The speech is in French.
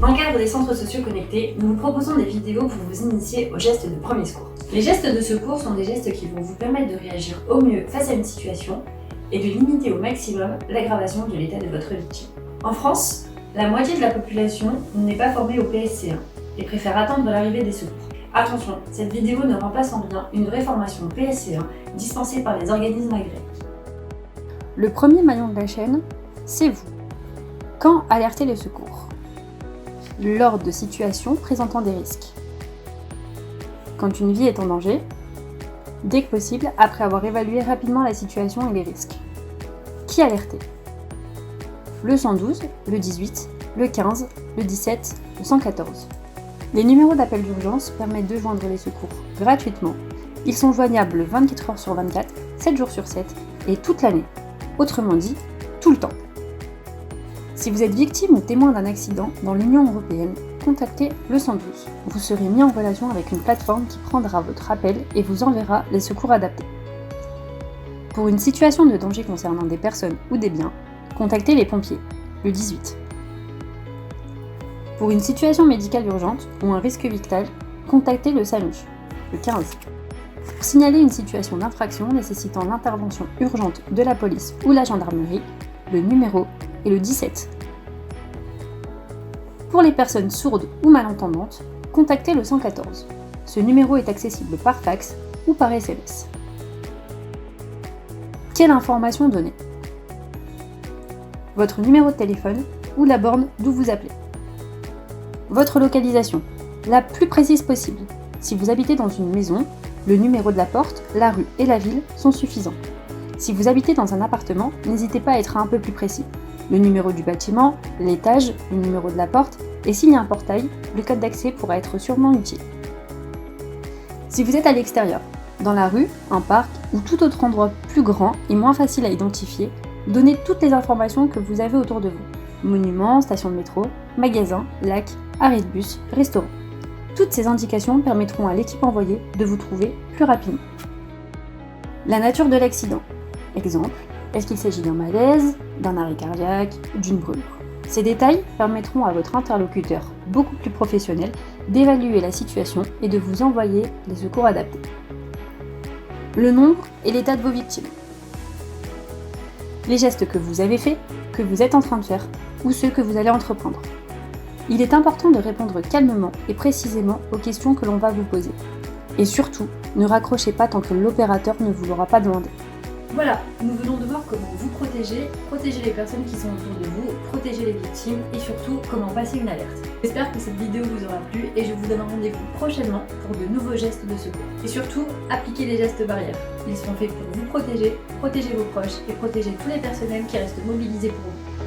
Dans le cadre des centres sociaux connectés, nous vous proposons des vidéos pour vous initier aux gestes de premier secours. Les gestes de secours sont des gestes qui vont vous permettre de réagir au mieux face à une situation et de limiter au maximum l'aggravation de l'état de votre victime. En France, la moitié de la population n'est pas formée au PSC1 et préfère attendre l'arrivée des secours. Attention, cette vidéo ne remplace en rien une vraie formation PSC1 dispensée par les organismes agréés. Le premier maillon de la chaîne, c'est vous. Quand alerter les secours? Lors de situations présentant des risques. Quand une vie est en danger, dès que possible, après avoir évalué rapidement la situation et les risques. Qui alerter? Le 112, le 18, le 15, le 17, le 114. Les numéros d'appel d'urgence permettent de joindre les secours gratuitement. Ils sont joignables 24 heures sur 24, 7 jours sur 7 et toute l'année. Autrement dit, tout le temps. Si vous êtes victime ou témoin d'un accident dans l'Union européenne, contactez le 112. Vous serez mis en relation avec une plateforme qui prendra votre appel et vous enverra les secours adaptés. Pour une situation de danger concernant des personnes ou des biens, contactez les pompiers, le 18. Pour une situation médicale urgente ou un risque vital, contactez le SAMU, le 15. Pour signaler une situation d'infraction nécessitant l'intervention urgente de la police ou la gendarmerie, le numéro est le 17. Pour les personnes sourdes ou malentendantes, contactez le 114. Ce numéro est accessible par fax ou par SMS. Quelle information donner? Votre numéro de téléphone ou la borne d'où vous appelez. Votre localisation, la plus précise possible. Si vous habitez dans une maison, le numéro de la porte, la rue et la ville sont suffisants. Si vous habitez dans un appartement, n'hésitez pas à être un peu plus précis. Le numéro du bâtiment, l'étage, le numéro de la porte, et s'il y a un portail, le code d'accès pourra être sûrement utile. Si vous êtes à l'extérieur, dans la rue, un parc ou tout autre endroit plus grand et moins facile à identifier, donnez toutes les informations que vous avez autour de vous. Monuments, stations de métro, magasins, lacs, arrêts de bus, restaurants. Toutes ces indications permettront à l'équipe envoyée de vous trouver plus rapidement. La nature de l'accident. Exemple, est-ce qu'il s'agit d'un malaise, d'un arrêt cardiaque, d'une brûlure? Ces détails permettront à votre interlocuteur, beaucoup plus professionnel, d'évaluer la situation et de vous envoyer les secours adaptés. Le nombre et l'état de vos victimes. Les gestes que vous avez faits, que vous êtes en train de faire, ou ceux que vous allez entreprendre. Il est important de répondre calmement et précisément aux questions que l'on va vous poser. Et surtout, ne raccrochez pas tant que l'opérateur ne vous l'aura pas demandé. Voilà, nous venons de voir comment vous protéger les personnes qui sont autour de vous, protéger les victimes et surtout comment passer une alerte. J'espère que cette vidéo vous aura plu et je vous donne rendez-vous prochainement pour de nouveaux gestes de secours. Et surtout, appliquez les gestes barrières. Ils sont faits pour vous protéger, protéger vos proches et protéger tous les personnels qui restent mobilisés pour vous.